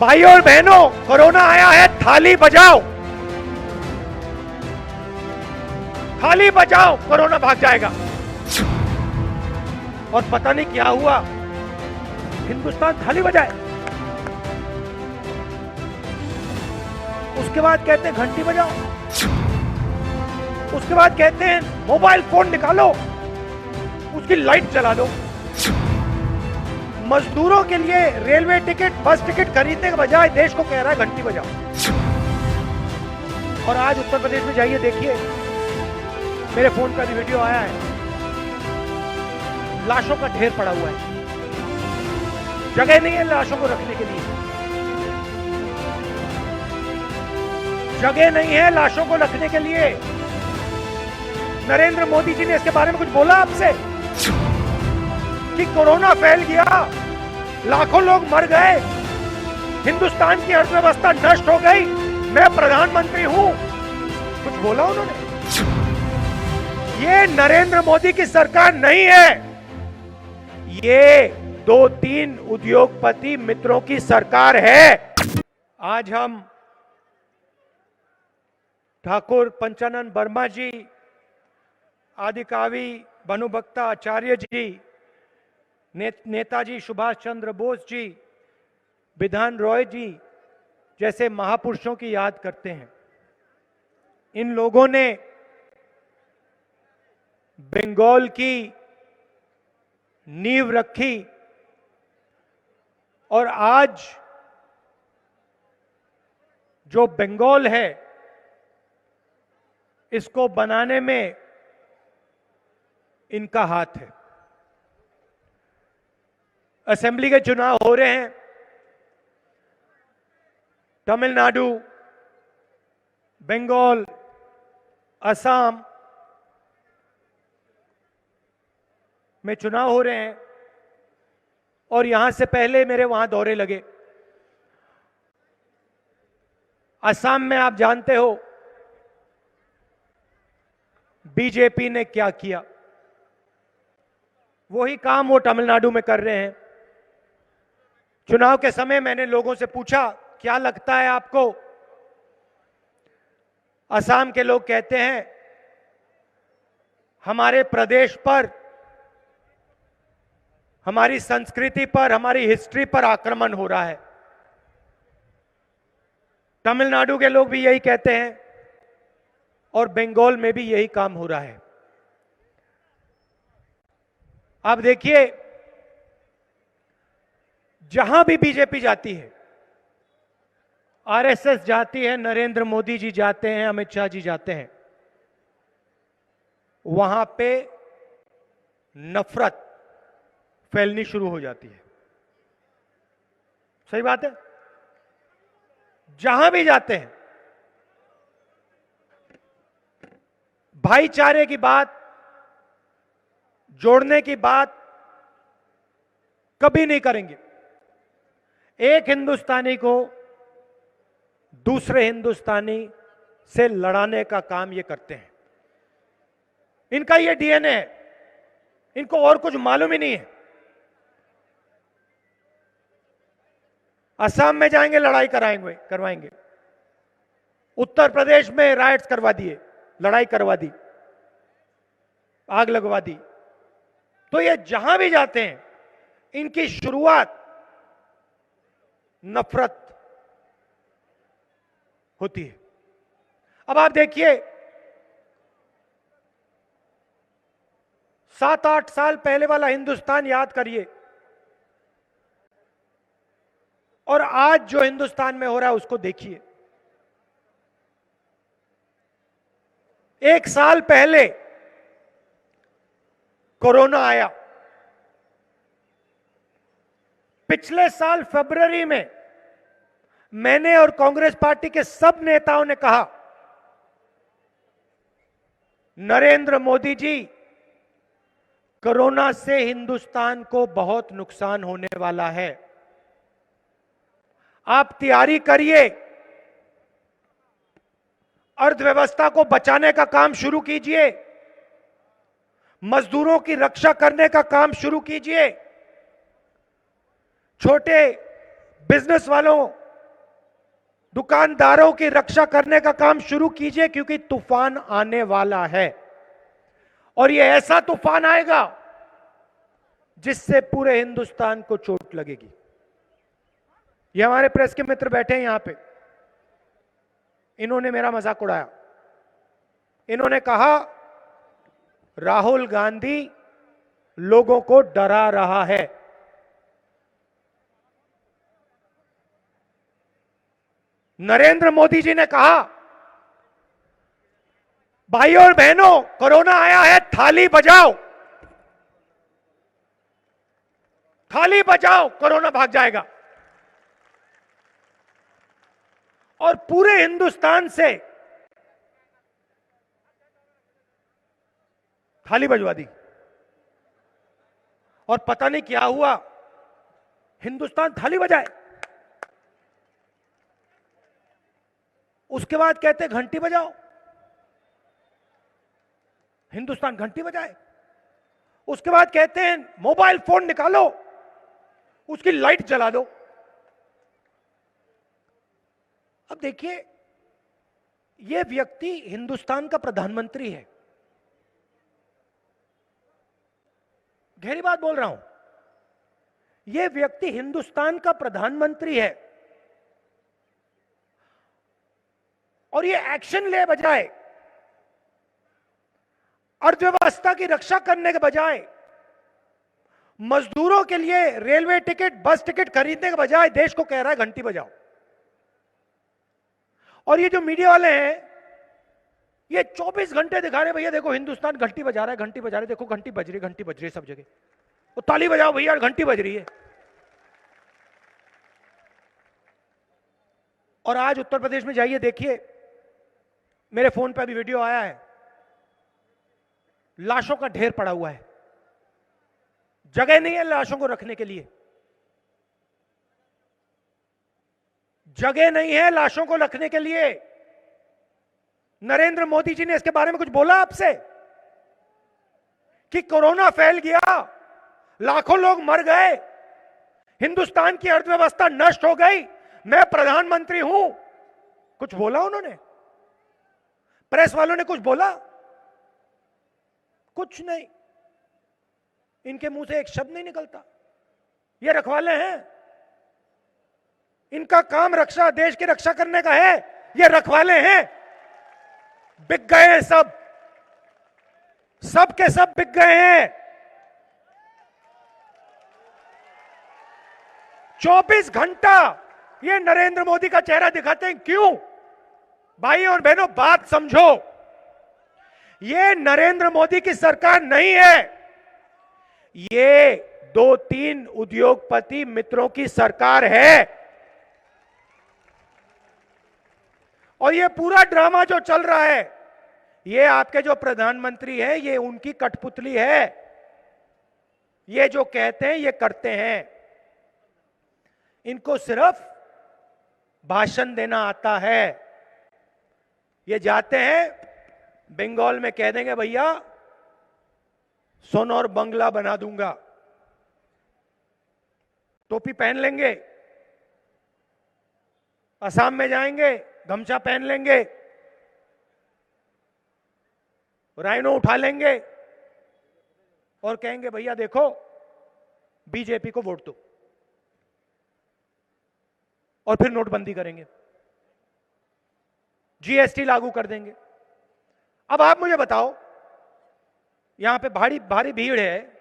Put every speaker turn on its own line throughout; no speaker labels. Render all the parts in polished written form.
भाइयों और बहनों, कोरोना आया है, थाली बजाओ, थाली बजाओ, कोरोना भाग जाएगा। और पता नहीं क्या हुआ, हिंदुस्तान थाली बजाए, उसके बाद कहते हैं घंटी बजाओ, उसके बाद कहते हैं मोबाइल फोन निकालो, उसकी लाइट जला दो। मजदूरों के लिए रेलवे टिकट, बस टिकट खरीदने के बजाय देश को कह रहा है घंटी बजाओ। और आज उत्तर प्रदेश में जाइए, देखिए, मेरे फोन का भी वीडियो आया है, लाशों का ढेर पड़ा हुआ है, जगह नहीं है लाशों को रखने के लिए, जगह नहीं है लाशों को रखने के लिए। नरेंद्र मोदी जी ने इसके बारे में कुछ बोला आपसे कि कोरोना फैल गया, लाखों लोग मर गए, हिंदुस्तान की अर्थव्यवस्था नष्ट हो गई, मैं प्रधानमंत्री हूं, कुछ बोला उन्होंने? ये नरेंद्र मोदी की सरकार नहीं है, ये 2-3 उद्योगपति मित्रों की सरकार है। आज हम ठाकुर पंचानन वर्मा जी, आदिकवि भानुभक्ता आचार्य जी, नेताजी सुभाष चंद्र बोस जी, विधान रॉय जी जैसे महापुरुषों की याद करते हैं। इन लोगों ने बंगाल की नींव रखी और आज जो बंगाल है, इसको बनाने में इनका हाथ है। असेंबली के चुनाव हो रहे हैं, तमिलनाडु, बंगाल, असम में चुनाव हो रहे हैं और यहां से पहले मेरे वहां दौरे लगे। असम में आप जानते हो बीजेपी ने क्या किया, वही काम वो तमिलनाडु में कर रहे हैं। चुनाव के समय मैंने लोगों से पूछा, क्या लगता है आपको? असम के लोग कहते हैं हमारे प्रदेश पर, हमारी संस्कृति पर, हमारी हिस्ट्री पर आक्रमण हो रहा है। तमिलनाडु के लोग भी यही कहते हैं और बंगाल में भी यही काम हो रहा है। आप देखिए, जहां भी बीजेपी जाती है, आरएसएस जाती है, नरेंद्र मोदी जी जाते हैं, अमित शाह जी जाते हैं, वहां पे नफरत फैलनी शुरू हो जाती है। सही बात है, जहां भी जाते हैं भाईचारे की बात, जोड़ने की बात कभी नहीं करेंगे। एक हिंदुस्तानी को दूसरे हिंदुस्तानी से लड़ाने का काम ये करते हैं। इनका ये डीएनए है, इनको और कुछ मालूम ही नहीं है। असम में जाएंगे, लड़ाई करवाएंगे। उत्तर प्रदेश में राइट्स करवा दिए, लड़ाई करवा दी, आग लगवा दी। तो ये जहां भी जाते हैं, इनकी शुरुआत नफरत होती है। अब आप देखिए, 7-8 साल पहले वाला हिंदुस्तान याद करिए और आज जो हिंदुस्तान में हो रहा है उसको देखिए। 1 साल पहले कोरोना आया, पिछले साल फरवरी में मैंने और कांग्रेस पार्टी के सब नेताओं ने कहा, नरेंद्र मोदी जी, कोरोना से हिंदुस्तान को बहुत नुकसान होने वाला है, आप तैयारी करिए, अर्थव्यवस्था को बचाने का काम शुरू कीजिए, मजदूरों की रक्षा करने का काम शुरू कीजिए, छोटे बिजनेस वालों दुकानदारों की रक्षा करने का काम शुरू कीजिए, क्योंकि तूफान आने वाला है और यह ऐसा तूफान आएगा जिससे पूरे हिंदुस्तान को चोट लगेगी। ये हमारे प्रेस के मित्र बैठे हैं यहां पे, इन्होंने मेरा मजाक उड़ाया। इन्होंने कहा राहुल गांधी लोगों को डरा रहा है। नरेंद्र मोदी जी ने कहा भाइयों और बहनों, कोरोना आया है, थाली बजाओ, थाली बजाओ, कोरोना भाग जाएगा। और पूरे हिंदुस्तान से थाली बजवा दी और पता नहीं क्या हुआ, हिंदुस्तान थाली बजाए। उसके बाद कहते घंटी बजाओ, हिंदुस्तान घंटी बजाए। उसके बाद कहते हैं मोबाइल फोन निकालो, उसकी लाइट जला दो। अब देखिए, यह व्यक्ति हिंदुस्तान का प्रधानमंत्री है, गहरी बात बोल रहा हूं, यह व्यक्ति हिंदुस्तान का प्रधानमंत्री है और यह एक्शन ले बजाय, अर्थव्यवस्था की रक्षा करने के बजाय, मजदूरों के लिए रेलवे टिकट, बस टिकट खरीदने के बजाय देश को कह रहा है घंटी बजाओ। और ये जो मीडिया वाले हैं, ये 24 घंटे दिखा रहे भैया देखो हिंदुस्तान घंटी बजा रहा है, घंटी बजा रहे, देखो घंटी बज रही, घंटी बज रही है सब जगह, तो ताली बजाओ भैया, घंटी बज रही है। और आज उत्तर प्रदेश में जाइए, देखिए, मेरे फोन पे अभी वीडियो आया है, लाशों का ढेर पड़ा हुआ है, जगह नहीं है लाशों को रखने के लिए, जगह नहीं है लाशों को रखने के लिए। नरेंद्र मोदी जी ने इसके बारे में कुछ बोला आपसे कि कोरोना फैल गया, लाखों लोग मर गए, हिंदुस्तान की अर्थव्यवस्था नष्ट हो गई, मैं प्रधानमंत्री हूं? कुछ बोला उन्होंने? प्रेस वालों ने कुछ बोला? कुछ नहीं, इनके मुंह से एक शब्द नहीं निकलता। ये रखवाले हैं, इनका काम रक्षा, देश की रक्षा करने का है, ये रखवाले हैं। बिक गए हैं सब के सब बिक गए हैं। 24 घंटा ये नरेंद्र मोदी का चेहरा दिखाते हैं, क्यों? भाई और बहनों, बात समझो, ये नरेंद्र मोदी की सरकार नहीं है, ये 2-3 उद्योगपति मित्रों की सरकार है। और ये पूरा ड्रामा जो चल रहा है, ये आपके जो प्रधानमंत्री है, ये उनकी कठपुतली है। ये जो कहते हैं ये करते हैं, इनको सिर्फ भाषण देना आता है। ये जाते हैं बंगाल में, कह देंगे भैया सोना और बंगला बना दूंगा, टोपी पहन लेंगे, असम में जाएंगे गमछा पहन लेंगे, राइनो उठा लेंगे और कहेंगे भैया देखो बीजेपी को वोट दो, और फिर नोटबंदी करेंगे, जीएसटी लागू कर देंगे। अब आप मुझे बताओ, यहां पे भारी भीड़ है,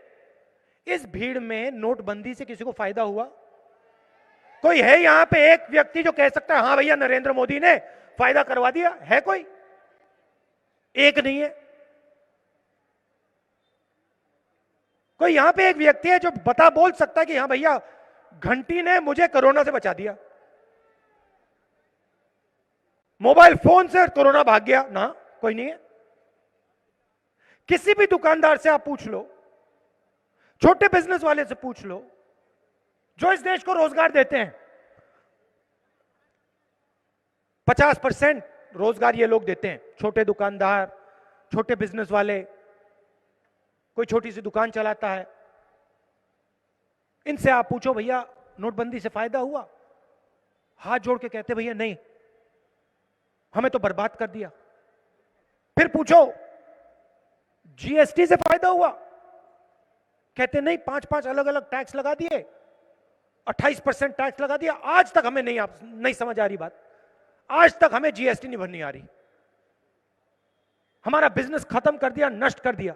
इस भीड़ में नोटबंदी से किसी को फायदा हुआ? कोई है यहां पे एक व्यक्ति जो कह सकता है हाँ भैया नरेंद्र मोदी ने फायदा करवा दिया? है कोई? एक नहीं है। कोई यहां पे एक व्यक्ति है जो बोल सकता है कि हाँ भैया घंटी ने मुझे कोरोना से बचा दिया, मोबाइल फोन से कोरोना भाग गया? ना, कोई नहीं है। किसी भी दुकानदार से आप पूछ लो, छोटे बिजनेस वाले से पूछ लो, जो इस देश को रोजगार देते हैं, 50% रोजगार ये लोग देते हैं। छोटे दुकानदार, छोटे बिजनेस वाले, कोई छोटी सी दुकान चलाता है, इनसे आप पूछो भैया नोटबंदी से फायदा हुआ? हाथ जोड़ के कहते भैया नहीं, हमें तो बर्बाद कर दिया। फिर पूछो जीएसटी से फायदा हुआ? कहते नहीं, 5-5 अलग अलग टैक्स लगा दिए, 28% टैक्स लगा दिया। आज तक हमें नहीं समझ आ रही बात। आज तक हमें जीएसटी नहीं भरनी आ रही। हमारा बिजनेस खत्म कर दिया, नष्ट कर दिया।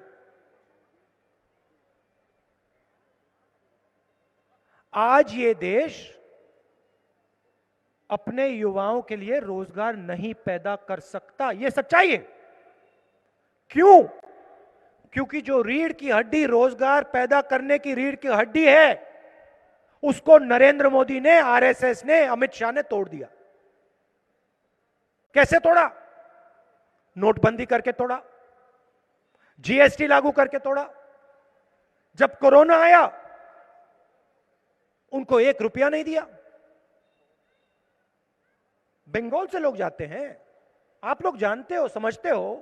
आज ये देश अपने युवाओं के लिए रोजगार नहीं पैदा कर सकता, यह सच्चाई है। क्यों? क्योंकि जो रीढ़ की हड्डी रोजगार पैदा करने की रीढ़ की हड्डी है, उसको नरेंद्र मोदी ने, आरएसएस ने, अमित शाह ने तोड़ दिया। कैसे तोड़ा? नोटबंदी करके तोड़ा, जीएसटी लागू करके तोड़ा। जब कोरोना आया, उनको 1 रुपया नहीं दिया। बंगाल से लोग जाते हैं, आप लोग जानते हो, समझते हो,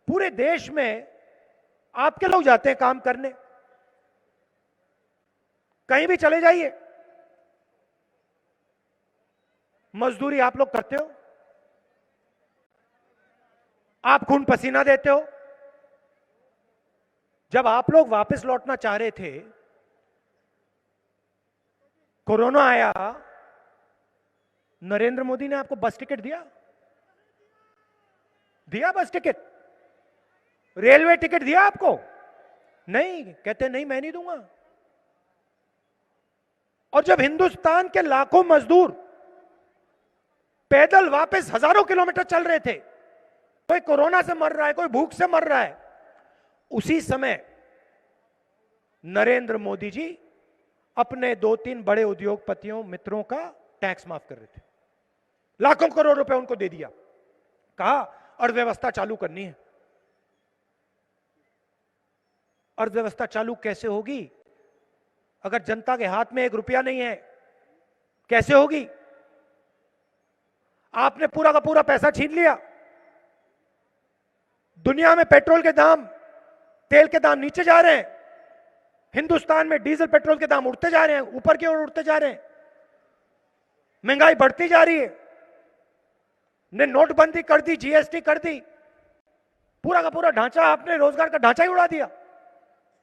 पूरे देश में आपके लोग जाते हैं काम करने। कहीं भी चले जाइए, मजदूरी आप लोग करते हो, आप खून पसीना देते हो। जब आप लोग वापस लौटना चाह रहे थे, कोरोना आया, नरेंद्र मोदी ने आपको बस टिकट दिया? दिया बस टिकट? रेलवे टिकट दिया आपको? नहीं। कहते नहीं, मैं नहीं दूंगा। और जब हिंदुस्तान के लाखों मजदूर पैदल वापस हजारों किलोमीटर चल रहे थे, कोई कोरोना से मर रहा है, कोई भूख से मर रहा है, उसी समय नरेंद्र मोदी जी अपने 2-3 बड़े उद्योगपतियों मित्रों का टैक्स माफ कर रहे थे। लाखों करोड़ रुपए उनको दे दिया। कहा अर्थव्यवस्था चालू करनी है। अर्थव्यवस्था चालू कैसे होगी अगर जनता के हाथ में 1 रुपया नहीं है? कैसे होगी? आपने पूरा का पूरा पैसा छीन लिया। दुनिया में पेट्रोल के दाम, तेल के दाम नीचे जा रहे हैं। हिंदुस्तान में डीजल पेट्रोल के दाम उड़ते जा रहे हैं, ऊपर की ओर उड़ते जा रहे हैं। महंगाई बढ़ती जा रही है। ने नोटबंदी कर दी, जीएसटी कर दी, पूरा का पूरा ढांचा, आपने रोजगार का ढांचा ही उड़ा दिया।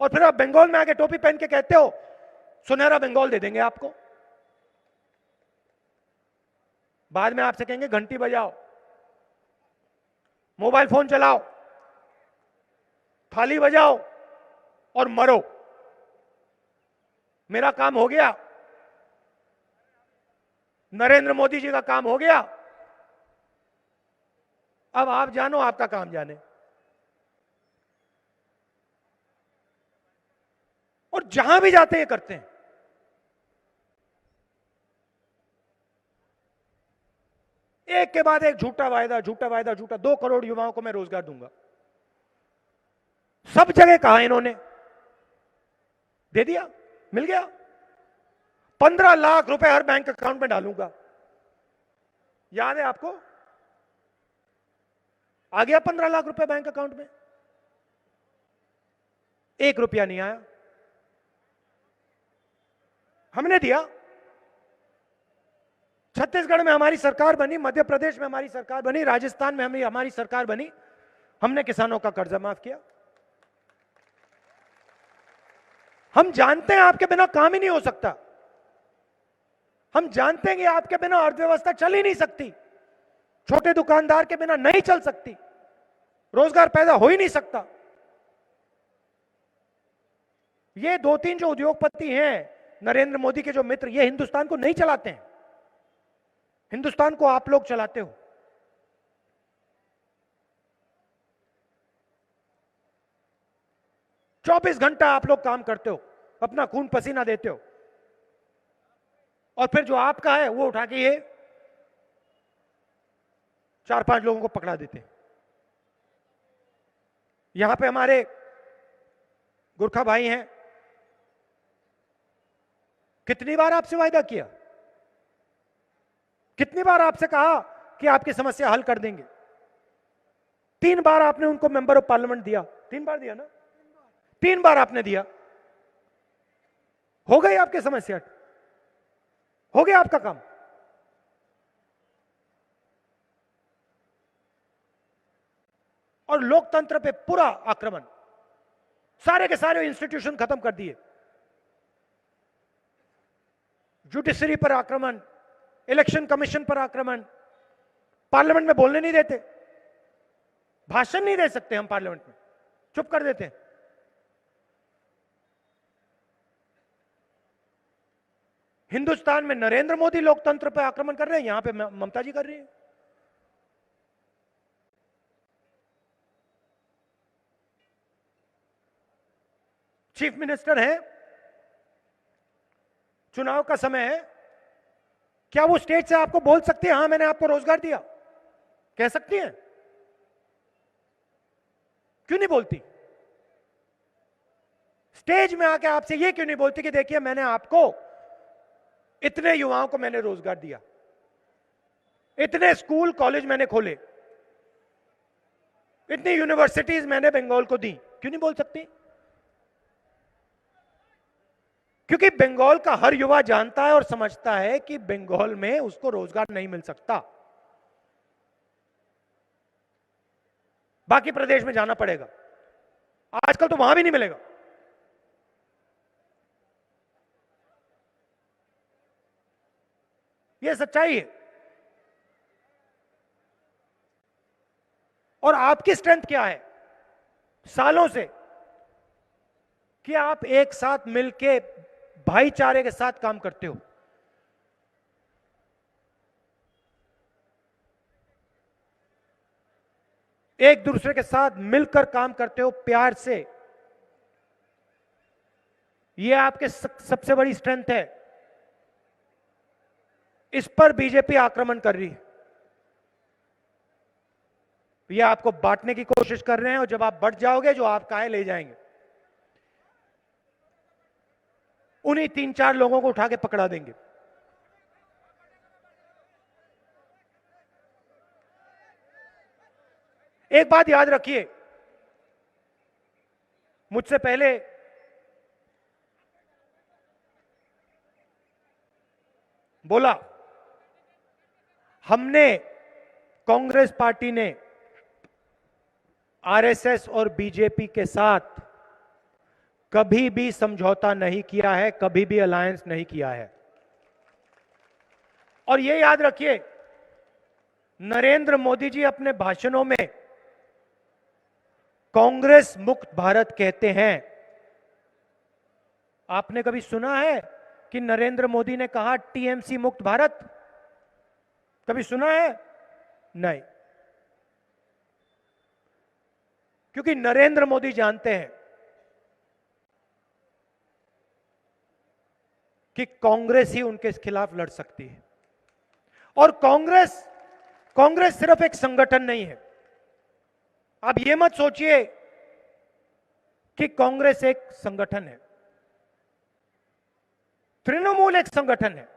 और फिर आप बंगाल में आके टोपी पहन के कहते हो सुनहरा बंगाल दे देंगे आपको। बाद में आपसे कहेंगे घंटी बजाओ, मोबाइल फोन चलाओ, थाली बजाओ और मरो। मेरा काम हो गया, नरेंद्र मोदी जी का काम हो गया, अब आप जानो, आपका काम जाने। और जहां भी जाते हैं करते हैं। एक के बाद एक झूठा वायदा, झूठा वायदा, झूठा। 2 करोड़ युवाओं को मैं रोजगार दूंगा, सब जगह कहा इन्होंने, दे दिया, मिल गया। 15 लाख रुपए हर बैंक अकाउंट में डालूंगा, याद है आपको? आ गया 15 लाख रुपए बैंक अकाउंट में। 1 रुपया नहीं आया, हमने दिया। छत्तीसगढ़ में हमारी सरकार बनी, मध्य प्रदेश में हमारी सरकार बनी, राजस्थान में हमारी सरकार बनी, हमने किसानों का कर्जा माफ किया। हम जानते हैं आपके बिना काम ही नहीं हो सकता। हम जानते हैं कि आपके बिना अर्थव्यवस्था चल ही नहीं सकती, छोटे दुकानदार के बिना नहीं चल सकती, रोजगार पैदा हो ही नहीं सकता। ये 2-3 जो उद्योगपति हैं नरेंद्र मोदी के जो मित्र, ये हिंदुस्तान को नहीं चलाते हैं, हिंदुस्तान को आप लोग चलाते हो। चौबीस घंटा आप लोग काम करते हो, अपना खून पसीना देते हो, और फिर जो आपका है वो उठा के ये 4-5 लोगों को पकड़ा देते हैं। यहां पे हमारे गुरखा भाई हैं, कितनी बार आपसे वायदा किया, कितनी बार आपसे कहा कि आपकी समस्या हल कर देंगे। 3 बार आपने उनको मेंबर ऑफ पार्लियामेंट दिया, 3 बार दिया ना, 3 बार आपने दिया। हो गई आपकी समस्या, हो गया आपका काम। और लोकतंत्र पे पूरा आक्रमण, सारे के सारे इंस्टीट्यूशन खत्म कर दिए, जुडिशरी पर आक्रमण, इलेक्शन कमीशन पर आक्रमण, पार्लियामेंट में बोलने नहीं देते, भाषण नहीं दे सकते हम पार्लियामेंट में, चुप कर देते हैं। हिंदुस्तान में नरेंद्र मोदी लोकतंत्र पर आक्रमण कर रहे हैं, यहां पे ममता जी कर रही है। चीफ मिनिस्टर है, चुनाव का समय है, क्या वो स्टेज से आपको बोल सकती है हां मैंने आपको रोजगार दिया? कह सकती है? क्यों नहीं बोलती? स्टेज में आके आपसे ये क्यों नहीं बोलती कि देखिए मैंने आपको इतने युवाओं को मैंने रोजगार दिया, इतने स्कूल कॉलेज मैंने खोले, इतनी यूनिवर्सिटीज मैंने बंगाल को दी? क्यों नहीं बोल सकती? क्योंकि बंगाल का हर युवा जानता है और समझता है कि बंगाल में उसको रोजगार नहीं मिल सकता, बाकी प्रदेश में जाना पड़ेगा। आजकल तो वहां भी नहीं मिलेगा। यह सच्चाई है। और आपकी स्ट्रेंथ क्या है सालों से कि आप एक साथ मिलके भाईचारे के साथ काम करते हो। एक दूसरे के साथ मिलकर काम करते हो प्यार से। यह आपके सबसे बड़ी स्ट्रेंथ है। इस पर बीजेपी आक्रमण कर रही है। ये आपको बांटने की कोशिश कर रहे हैं और जब आप बढ़ जाओगे जो आपका है ले जाएंगे। उन्हीं 3-4 लोगों को उठा के पकड़ा देंगे। एक बात याद रखिए, मुझसे पहले बोला, हमने, कांग्रेस पार्टी ने आरएसएस और बीजेपी के साथ कभी भी समझौता नहीं किया है, कभी भी अलायंस नहीं किया है। और यह याद रखिए, नरेंद्र मोदी जी अपने भाषणों में कांग्रेस मुक्त भारत कहते हैं। आपने कभी सुना है कि नरेंद्र मोदी ने कहा टीएमसी मुक्त भारत? कभी सुना है? नहीं। क्योंकि नरेंद्र मोदी जानते हैं कि कांग्रेस ही उनके खिलाफ लड़ सकती है। और कांग्रेस सिर्फ एक संगठन नहीं है। आप ये मत सोचिए कि कांग्रेस एक संगठन है, तृणमूल एक संगठन है।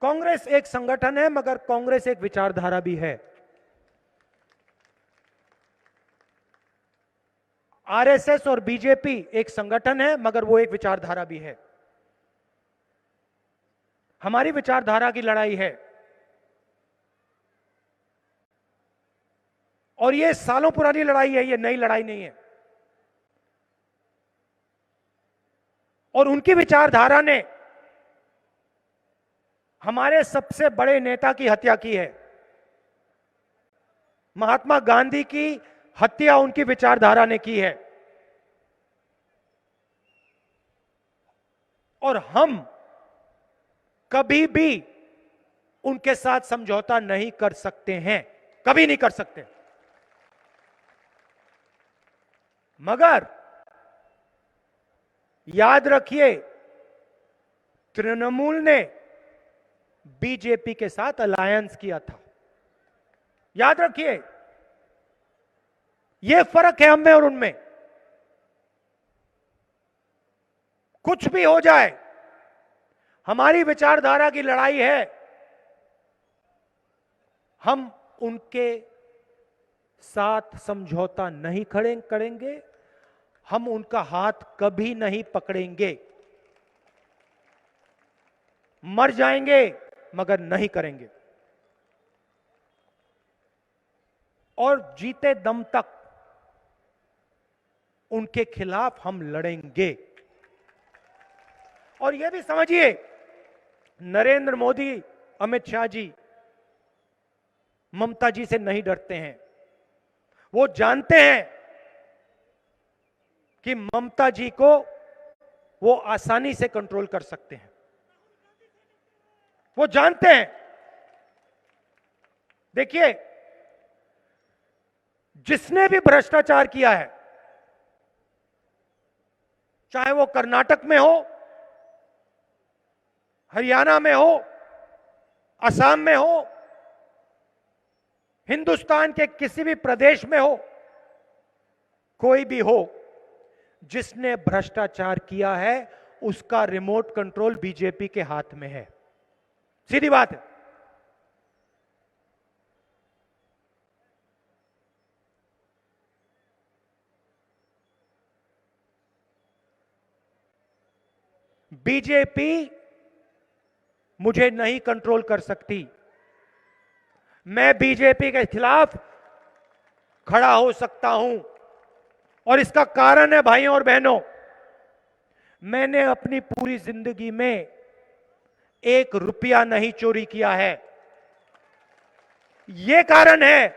कांग्रेस एक संगठन है मगर कांग्रेस एक विचारधारा भी है। आरएसएस और बीजेपी एक संगठन है मगर वो एक विचारधारा भी है। हमारी विचारधारा की लड़ाई है और ये सालों पुरानी लड़ाई है, ये नई लड़ाई नहीं है। और उनकी विचारधारा ने हमारे सबसे बड़े नेता की हत्या की है। महात्मा गांधी की हत्या उनकी विचारधारा ने की है। और हम कभी भी उनके साथ समझौता नहीं कर सकते हैं, कभी नहीं कर सकते। मगर याद रखिए, तृणमूल ने बीजेपी के साथ अलायंस किया था। याद रखिए, यह फर्क है हम में और उनमें। कुछ भी हो जाए, हमारी विचारधारा की लड़ाई है। हम उनके साथ समझौता नहीं करेंगे, हम उनका हाथ कभी नहीं पकड़ेंगे। मर जाएंगे मगर नहीं करेंगे। और जीते दम तक उनके खिलाफ हम लड़ेंगे। और यह भी समझिए, नरेंद्र मोदी, अमित शाह जी ममता जी से नहीं डरते हैं। वो जानते हैं कि ममता जी को वो आसानी से कंट्रोल कर सकते हैं। वो जानते हैं। देखिए, जिसने भी भ्रष्टाचार किया है, चाहे वो कर्नाटक में हो, हरियाणा में हो, असम में हो, हिंदुस्तान के किसी भी प्रदेश में हो, कोई भी हो, जिसने भ्रष्टाचार किया है उसका रिमोट कंट्रोल बीजेपी के हाथ में है। सीधी बात है। बीजेपी मुझे नहीं कंट्रोल कर सकती। मैं बीजेपी के खिलाफ खड़ा हो सकता हूं, और इसका कारण है भाइयों और बहनों, मैंने अपनी पूरी जिंदगी में 1 रुपया नहीं चोरी किया है। यह कारण है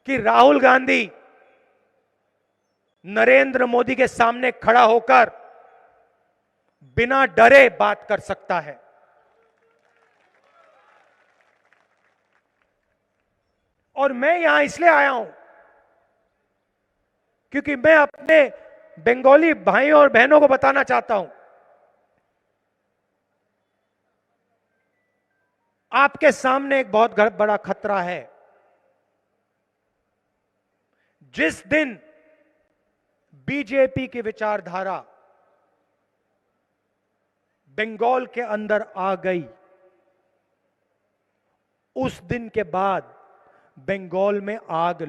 कि राहुल गांधी नरेंद्र मोदी के सामने खड़ा होकर बिना डरे बात कर सकता है। और मैं यहां इसलिए आया हूं क्योंकि मैं अपने बंगाली भाइयों और बहनों को बताना चाहता हूं, आपके सामने एक बहुत बड़ा खतरा है। जिस दिन बीजेपी की विचारधारा बंगाल के अंदर आ गई, उस दिन के बाद बंगाल में आग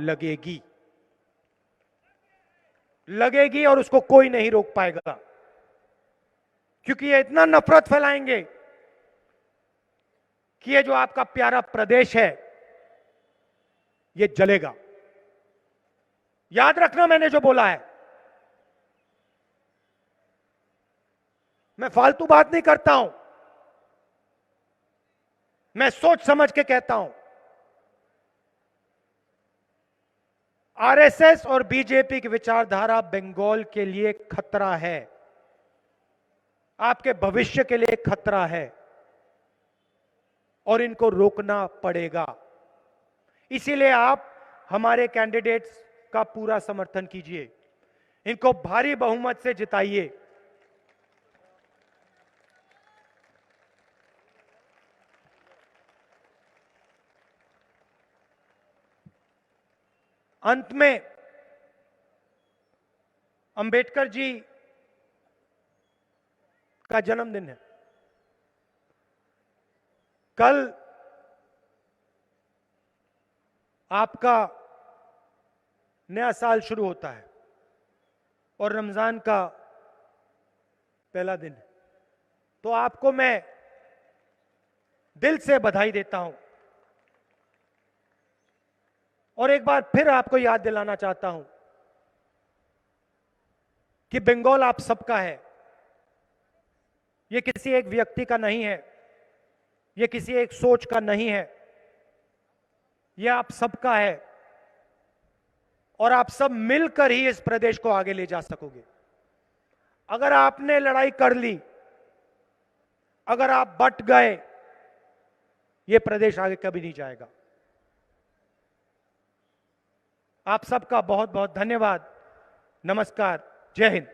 लगेगी और उसको कोई नहीं रोक पाएगा, क्योंकि ये इतना नफरत फैलाएंगे कि ये जो आपका प्यारा प्रदेश है ये जलेगा। याद रखना मैंने जो बोला है, मैं फालतू बात नहीं करता हूं, मैं सोच समझ के कहता हूं। आरएसएस और बीजेपी की विचारधारा बंगाल के लिए खतरा है, आपके भविष्य के लिए खतरा है, और इनको रोकना पड़ेगा। इसीलिए आप हमारे कैंडिडेट्स का पूरा समर्थन कीजिए, इनको भारी बहुमत से जिताइए। अंत में, अंबेडकर जी का जन्मदिन है। कल आपका नया साल शुरू होता है और रमजान का पहला दिन है, तो आपको मैं दिल से बधाई देता हूं, और एक बार फिर आपको याद दिलाना चाहता हूं कि बंगाल आप सबका है। यह किसी एक व्यक्ति का नहीं है, यह किसी एक सोच का नहीं है, यह आप सबका है, और आप सब मिलकर ही इस प्रदेश को आगे ले जा सकोगे। अगर आपने लड़ाई कर ली, अगर आप बट गए, यह प्रदेश आगे कभी नहीं जाएगा। आप सबका बहुत बहुत धन्यवाद। नमस्कार। जय हिंद।